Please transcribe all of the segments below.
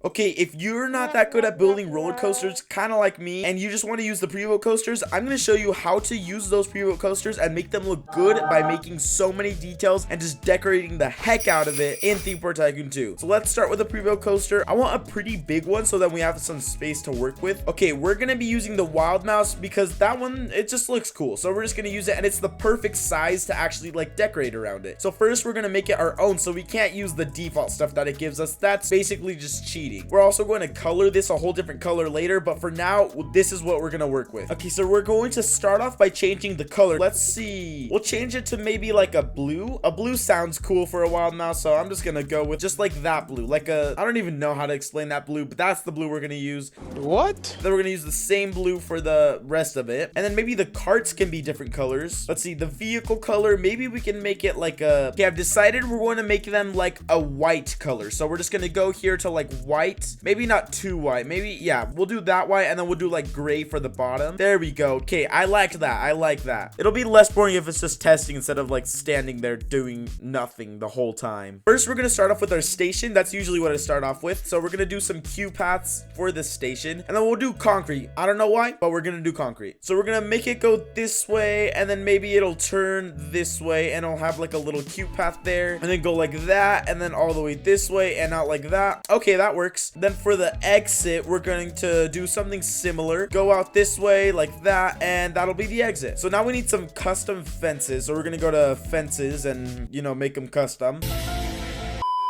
Okay, if you're not that good at building roller coasters, kind of like me, and you just want to use the pre-built coasters, I'm going to show you how to use those pre-built coasters and make them look good by making so many details and just decorating the heck out of it in Theme Park Tycoon 2. So let's start with a pre-built coaster. I want a pretty big one so that we have some space to work with. Okay, we're going to be using the Wild Mouse because that one, it just looks cool. So we're just going to use it, and it's the perfect size to actually like decorate around it. So first, we're going to make it our own, so we can't use the default stuff that it gives us. That's basically just cheating. We're also going to color this a whole different color later, but for now, this is what we're going to work with. Okay, so we're going to start off by changing the color. Let's see. We'll change it to maybe like a blue. A blue sounds cool for a Wild Mouse, so I'm just going to go with just like that blue. Like I don't even know how to explain that blue, but that's the blue we're going to use. What? Then we're going to use the same blue for the rest of it. And then maybe the carts can be different colors. Let's see, the vehicle color, maybe we can make it like a... Okay, I've decided we're going to make them like a white color. So we're just going to go here to like white. Maybe not too white. Maybe, yeah, we'll do that white, and then we'll do like gray for the bottom. There we go. Okay, I like that. I like that. It'll be less boring if it's just testing instead of like standing there doing nothing the whole time. First, we're going to start off with our station. That's usually what I start off with. So we're going to do some queue paths for this station, and then we'll do concrete. I don't know why, but we're going to do concrete. So we're going to make it go this way, and then maybe it'll turn this way, and it'll have like a little queue path there, and then go like that, and then all the way this way, and out like that. Okay, that works. Then for the exit, we're going to do something similar. Go out this way like that, and that'll be the exit. So now we need some custom fences. So we're going to go to fences and, you know, make them custom.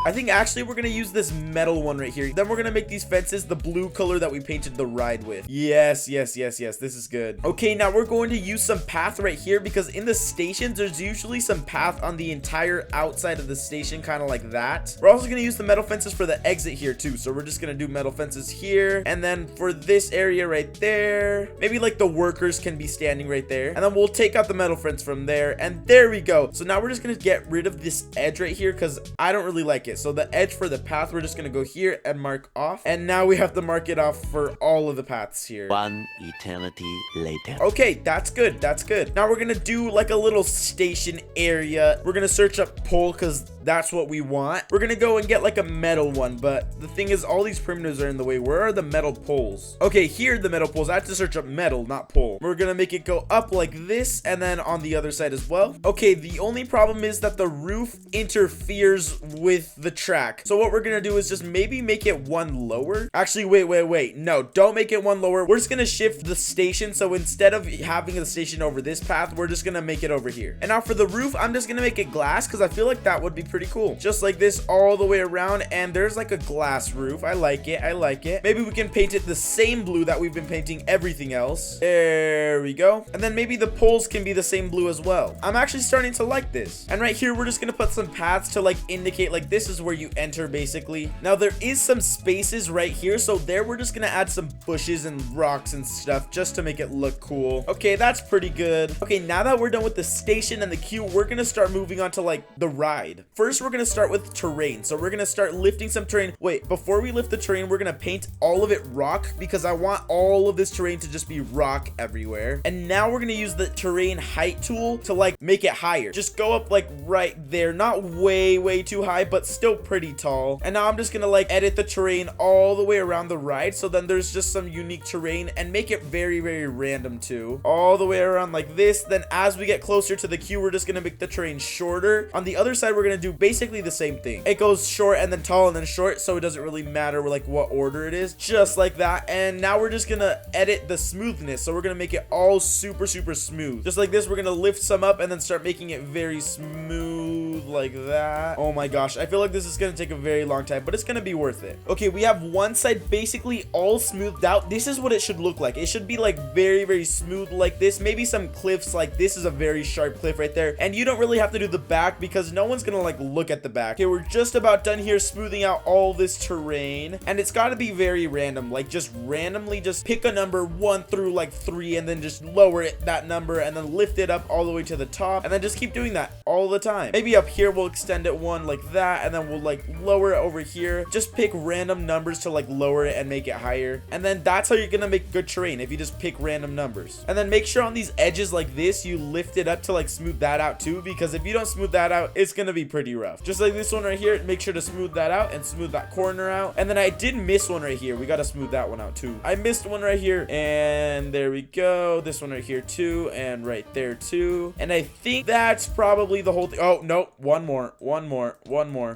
I think actually we're going to use this metal one right here. Then we're going to make these fences the blue color that we painted the ride with. Yes, yes, yes, yes. This is good. Okay, now we're going to use some path right here because in the stations, there's usually some path on the entire outside of the station, kind of like that. We're also going to use the metal fences for the exit here too. So we're just going to do metal fences here. And then for this area right there, maybe like the workers can be standing right there. And then we'll take out the metal fence from there. And there we go. So now we're just going to get rid of this edge right here because I don't really like it. So the edge for the path, we're just going to go here and mark off. And now we have to mark it off for all of the paths here. One eternity later. Okay, that's good. That's good. Now we're going to do like a little station area. We're going to search up pole because that's what we want. We're going to go and get like a metal one. But the thing is, all these primitives are in the way. Where are the metal poles? Okay, here are the metal poles. I have to search up metal, not pole. We're going to make it go up like this and then on the other side as well. Okay, the only problem is that the roof interferes with the track. So what we're gonna do is just maybe make it one lower. Actually, wait. No, don't make it one lower. We're just gonna shift the station. So instead of having the station over this path, we're just gonna make it over here. And now for the roof, I'm just gonna make it glass because I feel like that would be pretty cool. Just like this all the way around. And there's like a glass roof. I like it. I like it. Maybe we can paint it the same blue that we've been painting everything else. There we go. And then maybe the poles can be the same blue as well. I'm actually starting to like this. And right here, we're just gonna put some paths to like indicate like this is where you enter basically. Now there is some spaces right here, so there we're just gonna add some bushes and rocks and stuff just to make it look cool. Okay, that's pretty good. Okay, now that we're done with the station and the queue, we're gonna start moving on to like the ride. First, we're gonna start with terrain. So we're gonna start lifting some terrain. Wait, before we lift the terrain, we're gonna paint all of it rock because I want all of this terrain to just be rock everywhere. And now we're gonna use the terrain height tool to like make it higher. Just go up like right there, not way too high, but still pretty tall. And now I'm just gonna like edit the terrain all the way around the ride, so then there's just some unique terrain, and make it very random too, all the way around like this. Then as we get closer to the queue, we're just gonna make the terrain shorter. On the other side, we're gonna do basically the same thing. It goes short and then tall and then short, so it doesn't really matter like what order it is, just like that. And now we're just gonna edit the smoothness, so we're gonna make it all super smooth, just like this. We're gonna lift some up and then start making it very smooth like that. Oh my gosh, I feel like this is gonna take a very long time, but it's gonna be worth it. Okay, we have one side basically all smoothed out. This is what it should look like. It should be like very smooth like this. Maybe some cliffs, like this is a very sharp cliff right there. And you don't really have to do the back because no one's gonna like look at the back. Okay, we're just about done here smoothing out all this terrain, and it's got to be very random, like just randomly just pick a number 1 through like 3 and then just lower it that number and then lift it up all the way to the top, and then just keep doing that all the time. Maybe a up here, we'll extend it one like that, and then we'll like lower it over here. Just pick random numbers to like lower it and make it higher. And then that's how you're gonna make good terrain, if you just pick random numbers. And then make sure on these edges like this, you lift it up to like smooth that out too, because if you don't smooth that out, it's gonna be pretty rough. Just like this one right here, make sure to smooth that out and smooth that corner out. And then I did miss one right here. We gotta smooth that one out too. I missed one right here, and there we go. This one right here too, and right there too. And I think that's probably the whole thing. Oh no, one more.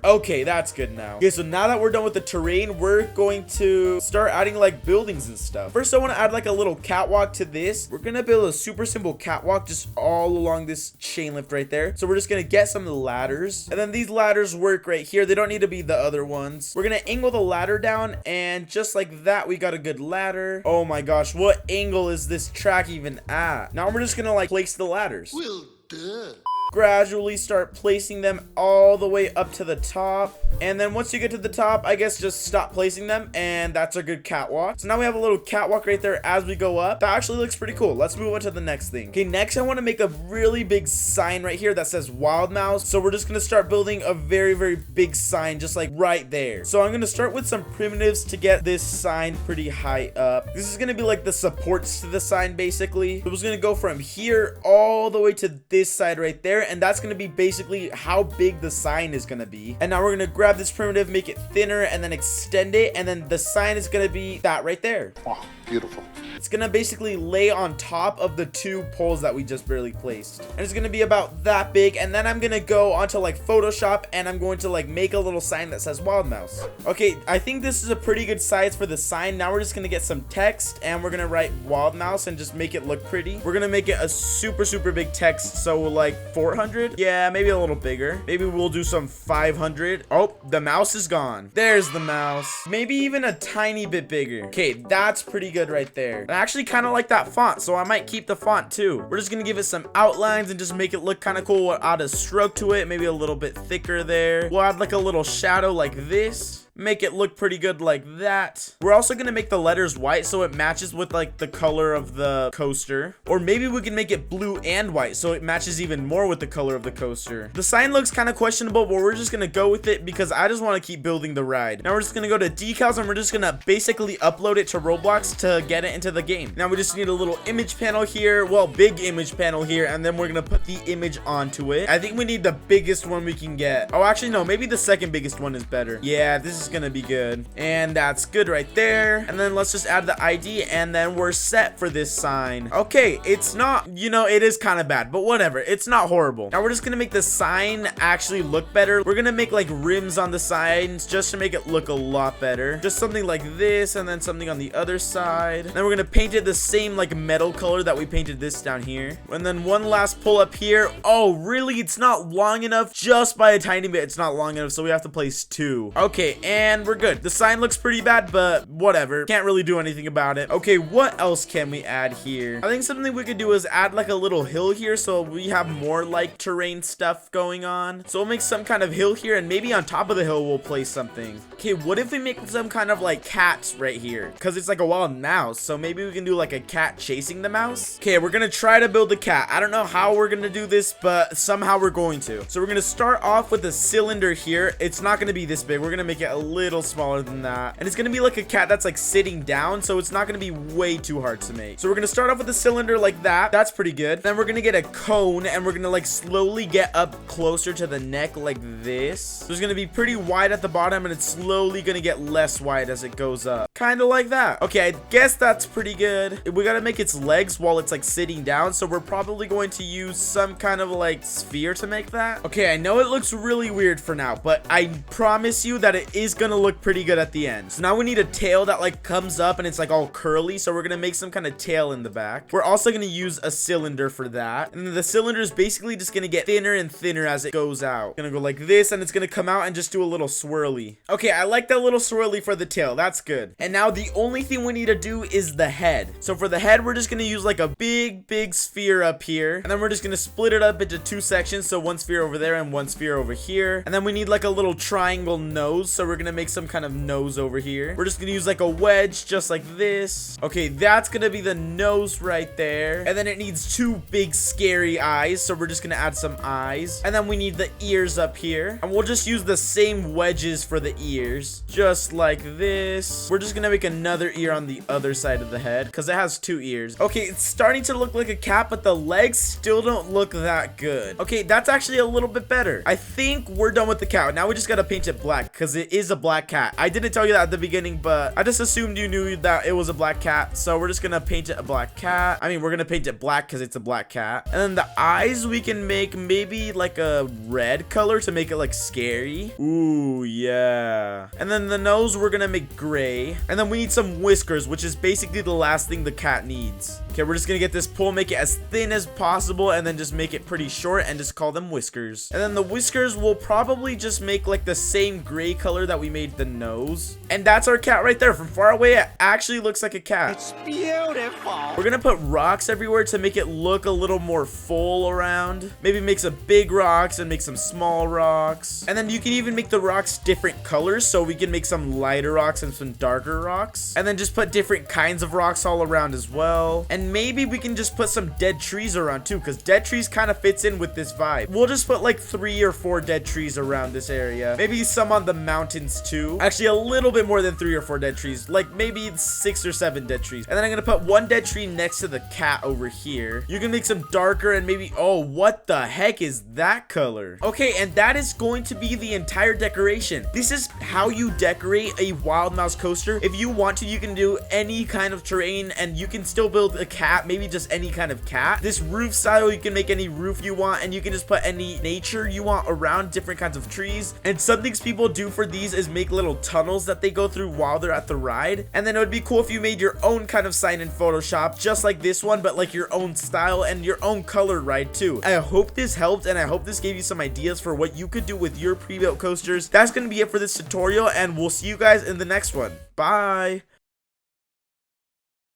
Okay, that's good now. Okay, so now that we're done with the terrain, we're going to start adding like buildings and stuff. First, I want to add like a little catwalk to this. We're gonna build a super simple catwalk just all along this chain lift right there. So we're just gonna get some ladders, and then these ladders work right here. They don't need to be the other ones. We're gonna angle the ladder down, and just like that, we got a good ladder. Oh my gosh, what angle is this track even at? Now we're just gonna like place the ladders. Well, duh. Gradually start placing them all the way up to the top, and then once you get to the top, I guess just stop placing them, and that's a good catwalk. So now we have a little catwalk right there as we go up. That actually looks pretty cool. Let's move on to the next thing. Okay, next I want to make a really big sign right here that says Wild Mouse. So we're just gonna start building a very big sign just like right there. So I'm gonna start with some primitives to get this sign pretty high up. This is gonna be like the supports to the sign basically. So it's gonna go from here all the way to this side right there, and that's gonna be basically how big the sign is gonna be. And now we're gonna grab this primitive, make it thinner, and then extend it, and then the sign is gonna be that right there. Wow, beautiful. It's gonna basically lay on top of the two poles that we just barely placed, and it's gonna be about that big. And then I'm gonna go onto like Photoshop, and I'm going to like make a little sign that says Wild Mouse. Okay, I think this is a pretty good size for the sign. Now we're just gonna get some text, and we're gonna write Wild Mouse and just make it look pretty. We're gonna make it a super big text, so like 400, yeah, maybe a little bigger. Maybe we'll do some 500. Oh, the mouse is gone. There's the mouse. Maybe even a tiny bit bigger. Okay, that's pretty good right there. I actually kind of like that font, so I might keep the font too. We're just gonna give it some outlines and just make it look kind of cool. We'll add a stroke to it, maybe a little bit thicker there. We'll add like a little shadow like this. Make it look pretty good like that. We're also gonna make the letters white so it matches with like the color of the coaster. Or maybe we can make it blue and white so it matches even more with the color of the coaster. The sign looks kind of questionable, but we're just gonna go with it because I just want to keep building the ride. Now we're just gonna go to decals, and we're just gonna basically upload it to Roblox to get it into the game. Now we just need a little image panel here, well, big image panel here, and then we're gonna put the image onto it. I think we need the biggest one we can get. Oh, actually no, maybe the second biggest one is better. Yeah, this is gonna be good, and that's good right there. And then let's just add the ID, and then we're set for this sign. Okay, it's not, you know, it is kind of bad, but whatever, it's not horrible. Now we're just gonna make the sign actually look better. We're gonna make like rims on the signs just to make it look a lot better. Just something like this, and then something on the other side. Then we're gonna paint it the same like metal color that we painted this down here. And then one last pull up here. Oh really, it's not long enough, just by a tiny bit. It's not long enough, so we have to place two. Okay, and we're good. The sign looks pretty bad, but whatever, can't really do anything about it. Okay, what else can we add here? I think something we could do is add like a little hill here so we have more like terrain stuff going on. So we'll make some kind of hill here, and maybe on top of the hill we'll place something. Okay, what if we make some kind of like cat right here, because it's like a wild mouse, so maybe we can do like a cat chasing the mouse. Okay, we're gonna try to build a cat. I don't know how we're gonna do this, but somehow we're going to. So we're gonna start off with a cylinder here. It's not gonna be this big. We're gonna make it a little smaller than that, and it's gonna be like a cat that's like sitting down, so it's not gonna be way too hard to make. So we're gonna start off with a cylinder like that. That's pretty good. Then we're gonna get a cone, and we're gonna like slowly get up closer to the neck like this. So it's gonna be pretty wide at the bottom, and it's slowly gonna get less wide as it goes up, kind of like that. Okay, I guess that's pretty good. We gotta make its legs while it's like sitting down, so we're probably going to use some kind of like sphere to make that. Okay, I know it looks really weird for now, but I promise you that it is gonna look pretty good at the end. So now we need a tail that like comes up and it's like all curly, so we're gonna make some kind of tail in the back. We're also gonna use a cylinder for that, and then the cylinder is basically just gonna get thinner and thinner as it goes out. Gonna go like this, and it's gonna come out and just do a little swirly. Okay, I like that little swirly for the tail. That's good. And now the only thing we need to do is the head. So for the head, we're just gonna use like a big sphere up here, and then we're just gonna split it up into two sections, so one sphere over there and one sphere over here. And then we need like a little triangle nose, so we're gonna make some kind of nose over here. We're just gonna use like a wedge, just like this. Okay, that's gonna be the nose right there. And then it needs two big scary eyes, so we're just gonna add some eyes. And then we need the ears up here, and we'll just use the same wedges for the ears, just like this. We're just gonna make another ear on the other side of the head because it has two ears. Okay, it's starting to look like a cat, but the legs still don't look that good. Okay, that's actually a little bit better. I think we're done with the cat. Now we just gotta paint it black because it is a black cat. I didn't tell you that at the beginning, but I just assumed you knew that it was a black cat, so we're just gonna paint it a black cat. I mean, we're gonna paint it black because it's a black cat. And then the eyes, we can make maybe like a red color to make it like scary. Ooh, yeah. And then the nose, we're gonna make gray. And then we need some whiskers, which is basically the last thing the cat needs. Okay, we're just gonna get this pole, make it as thin as possible, and then just make it pretty short and just call them whiskers. And then the whiskers will probably just make like the same gray color that we made the nose. And that's our cat right there. From far away, it actually looks like a cat. It's beautiful. We're gonna put rocks everywhere to make it look a little more full around. Maybe make some big rocks and make some small rocks. And then you can even make the rocks different colors, so we can make some lighter rocks and some darker rocks. And then just put different kinds of rocks all around as well. And maybe we can just put some dead trees around too, because dead trees kind of fits in with this vibe. We'll just put like 3 or 4 dead trees around this area. Maybe some on the mountains too. Actually, a little bit more than 3 or 4 dead trees, like maybe 6 or 7 dead trees. And then I'm gonna put 1 dead tree next to the cat over here. You can make some darker and maybe, oh, what the heck is that color? Okay, and that is going to be the entire decoration. This is how you decorate a Wild Mouse coaster. If you want to, you can do any kind of terrain, and you can still build a cat, maybe just any kind of cat. This roof style, you can make any roof you want, and you can just put any nature you want around different kinds of trees. And some things people do for these is make little tunnels that they go through while they're at the ride. And then it would be cool if you made your own kind of sign in Photoshop, just like this one, but like your own style and your own color ride too. I hope this helped, and I hope this gave you some ideas for what you could do with your pre-built coasters. That's gonna be it for this tutorial, and we'll see you guys in the next one. Bye.